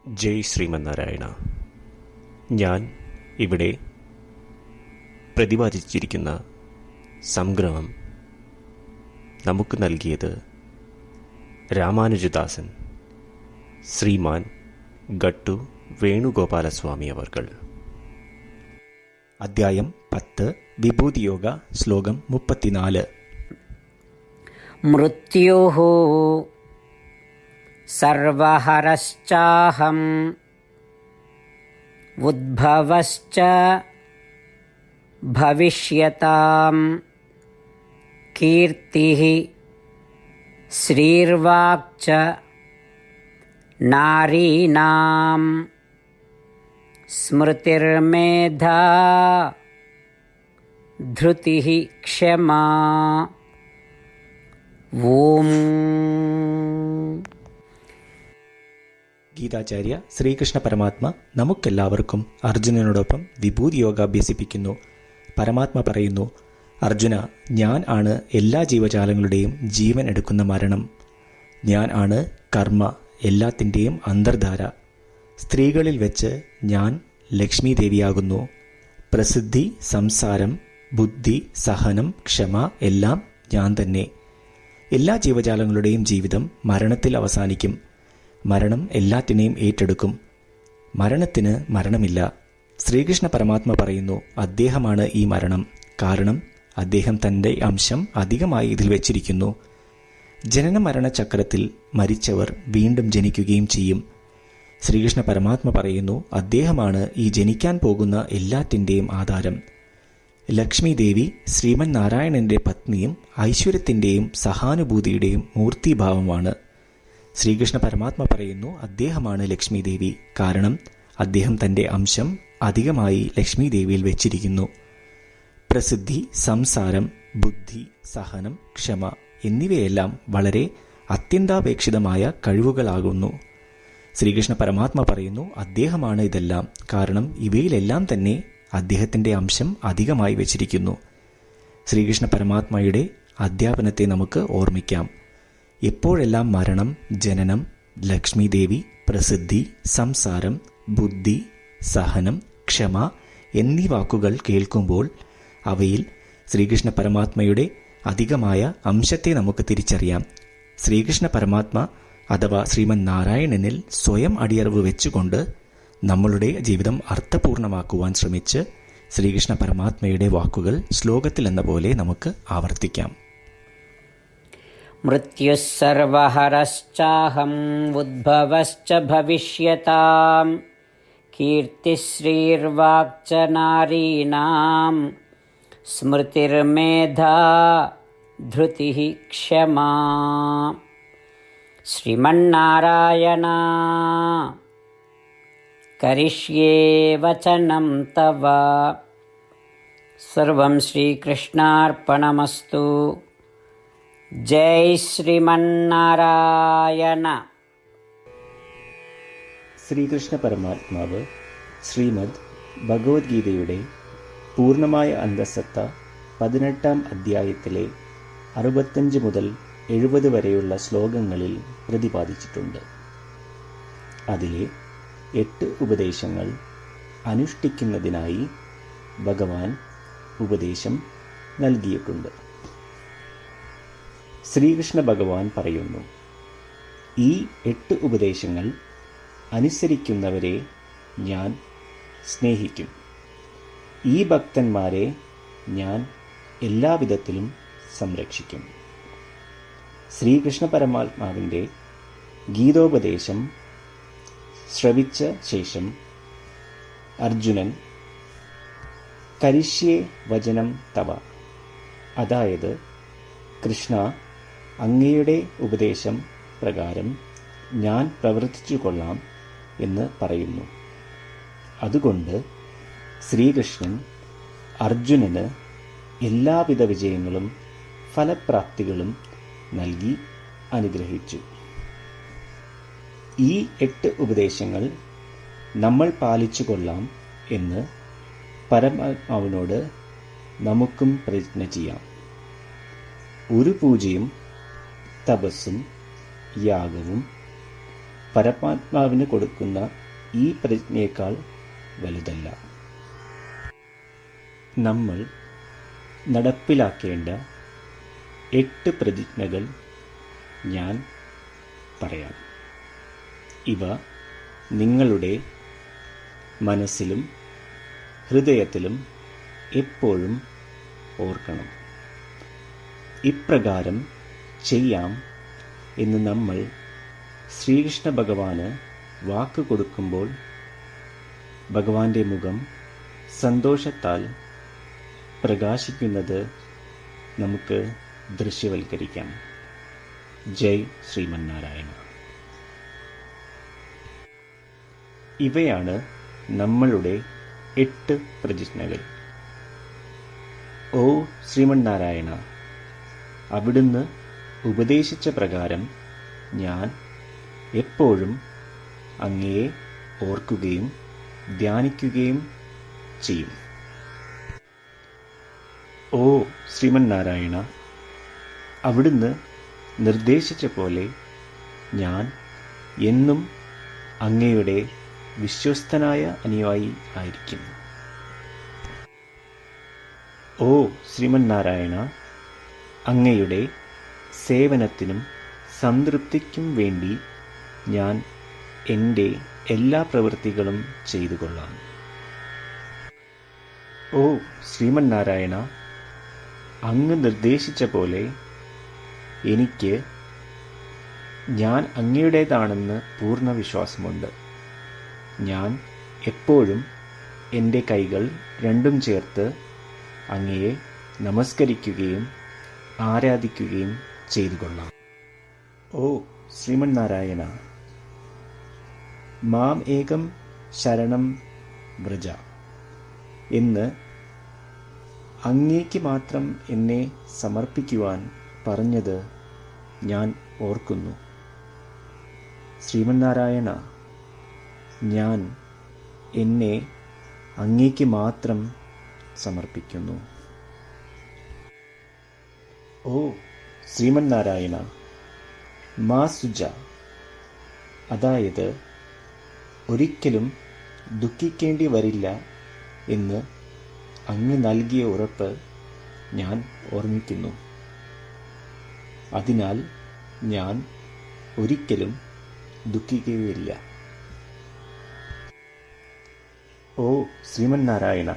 ജയ് ശ്രീമന്നാരായണ. ഞാൻ ഇവിടെ പ്രതിപാദിച്ചിരിക്കുന്ന സംഗ്രഹം നമുക്ക് നൽകിയത് രാമാനുജദാസൻ ശ്രീമാൻ ഗട്ടു വേണുഗോപാലസ്വാമി അവർകൾ. അധ്യായം 10 വിഭൂതിയോഗ, ശ്ലോകം 34. മൃത്യുഃ സർവഹരശ്ചാഹം ഉദ്ഭവശ്ച ഭവിഷ്യതാം കീർത്തിഃ ശ്രീർവാക്ച നാരീണാം സ്മൃതിർമേധാ ധൃതിഃ ക്ഷമാ. ഓം. ഗീതാചാര്യ ശ്രീകൃഷ്ണ പരമാത്മ നമുക്കെല്ലാവർക്കും അർജുനനോടൊപ്പം വിഭൂതിയോഗ അഭ്യസിപ്പിക്കുന്നു. പരമാത്മ പറയുന്നു, അർജുന, ഞാൻ ആണ് എല്ലാ ജീവജാലങ്ങളുടെയും ജീവൻ എടുക്കുന്ന മരണം. ഞാൻ ആണ് കർമ്മ, എല്ലാത്തിൻ്റെയും അന്തർധാര. സ്ത്രീകളിൽ വെച്ച് ഞാൻ ലക്ഷ്മി ദേവിയാകുന്നു. പ്രസിദ്ധി, സംസാരം, ബുദ്ധി, സഹനം, ക്ഷമ എല്ലാം ഞാൻ തന്നെ. എല്ലാ ജീവജാലങ്ങളുടെയും ജീവിതം മരണത്തിൽ അവസാനിക്കും. മരണം എല്ലാത്തിനെയും ഏറ്റെടുക്കും. മരണത്തിന് മരണമില്ല. ശ്രീകൃഷ്ണ പരമാത്മ പറയുന്നു, അദ്ദേഹമാണ് ഈ മരണം. കാരണം അദ്ദേഹം തൻ്റെ അംശം അധികമായി ഇതിൽ വെച്ചിരിക്കുന്നു. ജനന മരണ ചക്രത്തിൽ മരിച്ചവർ വീണ്ടും ജനിക്കുകയും ചെയ്യും. ശ്രീകൃഷ്ണ പരമാത്മ പറയുന്നു, അദ്ദേഹമാണ് ഈ ജനിക്കാൻ പോകുന്ന എല്ലാത്തിൻ്റെയും ആധാരം. ലക്ഷ്മി ദേവി ശ്രീമൻ നാരായണന്റെ പത്നിയും ഐശ്വര്യത്തിൻ്റെയും സഹാനുഭൂതിയുടെയും മൂർത്തിഭാവമാണ്. ശ്രീകൃഷ്ണ പരമാത്മ പറയുന്നു, അദ്ദേഹമാണ് ലക്ഷ്മി ദേവി. കാരണം അദ്ദേഹം തൻ്റെ അംശം അധികമായി ലക്ഷ്മി ദേവിയിൽ വെച്ചിരിക്കുന്നു. പ്രസിദ്ധി, സംസാരം, ബുദ്ധി, സഹനം, ക്ഷമ എന്നിവയെല്ലാം വളരെ അത്യന്താപേക്ഷിതമായ കഴിവുകളാകുന്നു. ശ്രീകൃഷ്ണ പരമാത്മ പറയുന്നു, അദ്ദേഹമാണ് ഇതെല്ലാം. കാരണം ഇവയിലെല്ലാം തന്നെ അദ്ദേഹത്തിൻ്റെ അംശം അധികമായി വെച്ചിരിക്കുന്നു. ശ്രീകൃഷ്ണ പരമാത്മയുടെ അധ്യാപനത്തെ നമുക്ക് ഓർമ്മിക്കാം. എപ്പോഴെല്ലാം മരണം, ജനനം, ലക്ഷ്മി ദേവി, പ്രസിദ്ധി, സംസാരം, ബുദ്ധി, സഹനം, ക്ഷമ എന്നീ വാക്കുകൾ കേൾക്കുമ്പോൾ അവയിൽ ശ്രീകൃഷ്ണ പരമാത്മയുടെ അധികമായ അംശത്തെ നമുക്ക് തിരിച്ചറിയാം. ശ്രീകൃഷ്ണ പരമാത്മ അഥവാ ശ്രീമൻ നാരായണനിൽ സ്വയം അടിയറവ് വെച്ചുകൊണ്ട് നമ്മളുടെ ജീവിതം അർത്ഥപൂർണമാക്കുവാൻ ശ്രമിച്ച് ശ്രീകൃഷ്ണ പരമാത്മയുടെ വാക്കുകൾ ശ്ലോകത്തിൽ എന്ന പോലെ നമുക്ക് ആവർത്തിക്കാം. മൃത്യുഃ സർവഹരശ്ചാഹം ഉദ്ഭവശ്ച ഭവിഷ്യതാം കീർത്തിഃ ശ്രീർവാക്ച നാരീണാം സ്മൃതിർമേധാ ധൃതിഃ ക്ഷമാ. ശ്രീമന്നാരായണ കരിഷ്യേ വചനം തവ. സർവം ശ്രീകൃഷ്ണാർപ്പണമസ്തു. ജയ് ശ്രീമന്നാരായണ. ശ്രീകൃഷ്ണ പരമാത്മാവ് ശ്രീമദ് ഭഗവത്ഗീതയുടെ പൂർണ്ണമായ അന്തഃസത്ത 18-ാം അധ്യായത്തിലെ 65 മുതൽ 70 വരെയുള്ള ശ്ലോകങ്ങളിൽ പ്രതിപാദിച്ചിട്ടുണ്ട്. അതിലെ 8 ഉപദേശങ്ങൾ അനുഷ്ഠിക്കുന്നതിനായി ഭഗവാൻ ഉപദേശം നൽകിയിട്ടുണ്ട്. ശ്രീകൃഷ്ണ ഭഗവാൻ പറയുന്നു, ഈ 8 ഉപദേശങ്ങൾ അനുസരിക്കുന്നവരെ ഞാൻ സ്നേഹിക്കും. ഈ ഭക്തന്മാരെ ഞാൻ എല്ലാവിധത്തിലും സംരക്ഷിക്കും. ശ്രീകൃഷ്ണ പരമാത്മാവിൻ്റെ ഗീതോപദേശം ശ്രവിച്ച ശേഷം അർജുനൻ കരിഷ്യേ വചനം തവ, അതായത് കൃഷ്ണ, അങ്ങയുടെ ഉപദേശം പ്രകാരം ഞാൻ പ്രവർത്തിച്ചു കൊള്ളാം എന്ന് പറയുന്നു. അതുകൊണ്ട് ശ്രീകൃഷ്ണൻ അർജുനന് എല്ലാവിധ വിജയങ്ങളും ഫലപ്രാപ്തികളും നൽകി അനുഗ്രഹിച്ചു. ഈ 8 ഉപദേശങ്ങൾ നമ്മൾ പാലിച്ചു കൊള്ളാം എന്ന് പരമാത്മാവിനോട് നമുക്കും പ്രതിജ്ഞ ചെയ്യാം. ഒരു പൂജയും തപസ്സും യാഗവും പരമാത്മാവിന് കൊടുക്കുന്ന ഈ പ്രതിജ്ഞയേക്കാൾ വലുതല്ല. നമ്മൾ നടപ്പിലാക്കേണ്ട 8 പ്രതിജ്ഞകൾ ഞാൻ പറയാം. ഇവ നിങ്ങളുടെ മനസ്സിലും ഹൃദയത്തിലും എപ്പോഴും ഓർക്കണം. ഇപ്രകാരം ചെയ്യാം എന്ന് നമ്മൾ ശ്രീകൃഷ്ണ ഭഗവാന് വാക്ക് കൊടുക്കുമ്പോൾ ഭഗവാന്റെ മുഖം സന്തോഷത്താൽ പ്രകാശിക്കുന്നത് നമുക്ക് ദൃശ്യവൽക്കരിക്കാം. ജയ് ശ്രീമന്നാരായണ. ഇവയാണ് നമ്മളുടെ 8 പ്രതിജ്ഞകൾ. ഓ ശ്രീമന്നാരായണ, അവിടുന്ന് ഉപദേശിച്ച പ്രകാരം ഞാൻ എപ്പോഴും അങ്ങയെ ഓർക്കുകയും ധ്യാനിക്കുകയും ചെയ്യും. ഓ ശ്രീമന്നാരായണ, അവിടുന്ന് നിർദ്ദേശിച്ച പോലെ ഞാൻ എന്നും അങ്ങയുടെ വിശ്വസ്തനായ അനുയായി ആയിരിക്കും. ഓ ശ്രീമന്നാരായണ, അങ്ങയുടെ സേവനത്തിനും സംതൃപ്തിക്കും വേണ്ടി ഞാൻ എൻ്റെ എല്ലാ പ്രവൃത്തികളും ചെയ്തു കൊള്ളാം. ഓ ശ്രീമന്നാരായണ, അങ്ങ് നിർദ്ദേശിച്ച പോലെ എനിക്ക് ഞാൻ അങ്ങയുടേതാണെന്ന് പൂർണ്ണ വിശ്വാസമുണ്ട്. ഞാൻ എപ്പോഴും എൻ്റെ കൈകൾ രണ്ടും ചേർത്ത് അങ്ങയെ നമസ്കരിക്കുകയും ആരാധിക്കുകയും ചെയ്തു കൊള്ളാം. ഓ ശ്രീമന്നാരായണ, മാം ഏകം ശരണം വ്രജ എന്ന് അങ്ങേക്ക് മാത്രം എന്നെ സമർപ്പിക്കുവാൻ പറഞ്ഞത് ഞാൻ ഓർക്കുന്നു. ശ്രീമന്നാരായണ, ഞാൻ എന്നെ അങ്ങേക്ക് മാത്രം സമർപ്പിക്കുന്നു. ഓ ശ്രീമന്നാരായണ, മാ സുജ, അതായത് ഒരിക്കലും ദുഃഖിക്കേണ്ടി വരില്ല എന്ന് അങ്ങ് നൽകിയ ഉറപ്പ് ഞാൻ ഓർമ്മിക്കുന്നു. അതിനാൽ ഞാൻ ഒരിക്കലും ദുഃഖിക്കുകയില്ല. ഓ ശ്രീമന്നാരായണ,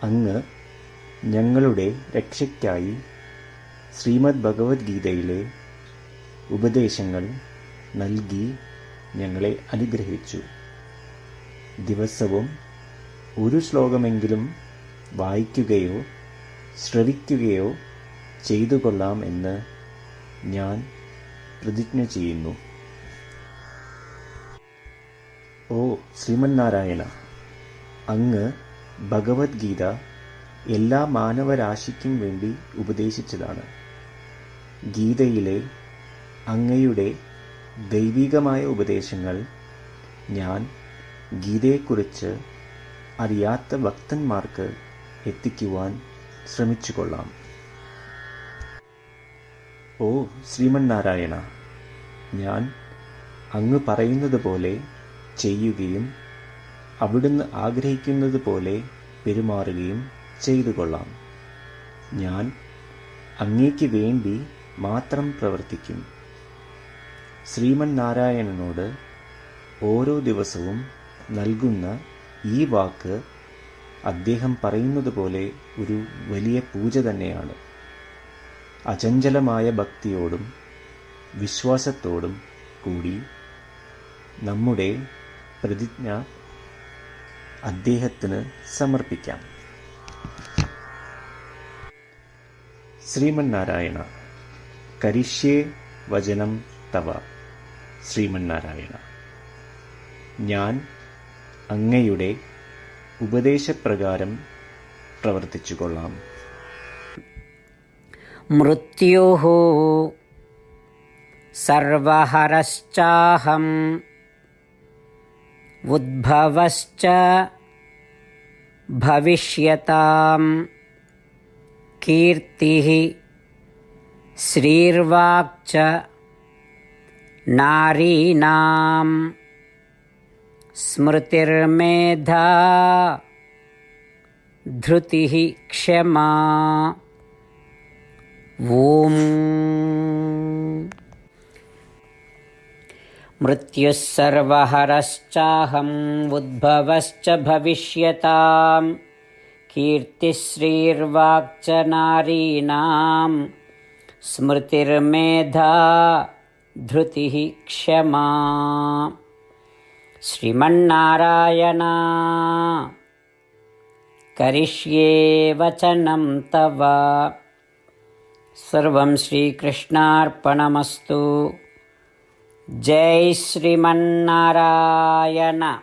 അങ്ങ് ഞങ്ങളുടെ രക്ഷയ്ക്കായി ശ്രീമദ് ഭഗവത്ഗീതയിലെ ഉപദേശങ്ങൾ നൽകി ഞങ്ങളെ അനുഗ്രഹിച്ചു. ദിവസവും ഒരു ശ്ലോകമെങ്കിലും വായിക്കുകയോ ശ്രവിക്കുകയോ ചെയ്തു കൊള്ളാം എന്ന് ഞാൻ പ്രതിജ്ഞ ചെയ്യുന്നു. ഓ ശ്രീമന്നാരായണ, അങ്ങ് ഭഗവത്ഗീത എല്ലാ മാനവരാശിക്കും വേണ്ടി ഉപദേശിച്ചതാണ്. ഗീതയിലെ അങ്ങയുടെ ദൈവികമായ ഉപദേശങ്ങൾ ഞാൻ ഗീതയെക്കുറിച്ച് അറിയാത്ത ഭക്തന്മാർക്ക് എത്തിക്കുവാൻ ശ്രമിച്ചുകൊള്ളാം. ഓ ശ്രീമന്നാരായണ, ഞാൻ അങ്ങ് പറയുന്നത് പോലെ ചെയ്യുകയും അവിടുന്ന് ആഗ്രഹിക്കുന്നത് പോലെ പെരുമാറുകയും ചെയ്തു കൊള്ളാം. ഞാൻ അങ്ങേക്ക് വേണ്ടി മാത്രം പ്രവർത്തിക്കും. ശ്രീമന്നാരായണനോട് ഓരോ ദിവസവും നൽകുന്ന ഈ വാക്ക് അദ്ദേഹം പറയുന്നത് പോലെ ഒരു വലിയ പൂജ തന്നെയാണ്. അചഞ്ചലമായ ഭക്തിയോടും വിശ്വാസത്തോടും കൂടി നമ്മുടെ പ്രതിജ്ഞ അദ്ദേഹത്തിന് സമർപ്പിക്കാം. ശ്രീമന്നാരായണ, കരിഷ്യേ വചനം തവ. ശ്രീമന്നാരായണ, ഞാൻ അങ്ങയുടെ ഉപദേശപ്രകാരം പ്രവർത്തിച്ചുകൊള്ളാം. മൃത്യുഃ സർവഹരശ്ചാഹം ഉദ്ഭവശ്ച ഭവിഷ്യതാം കീർത്തിഃ ശ്രീർവാക്ച నారీణాం స్మృతిర్మేధా ధృతిః క్షమా. ఓం మృత్యుః సర్వహరశ్చాహం ఉద్భవశ్చ భవిష్యతాం కీర్తిశ్రీర్వాక్చ నారీణాం స్మృతిర్మేధా ధృతిః క్షమా. శ్రీమన్నారాయణ కరిష్యే వచనం తవ. సర్వం శ్రీకృష్ణార్పణమస్తు. జై శ్రీమన్నారాయణ.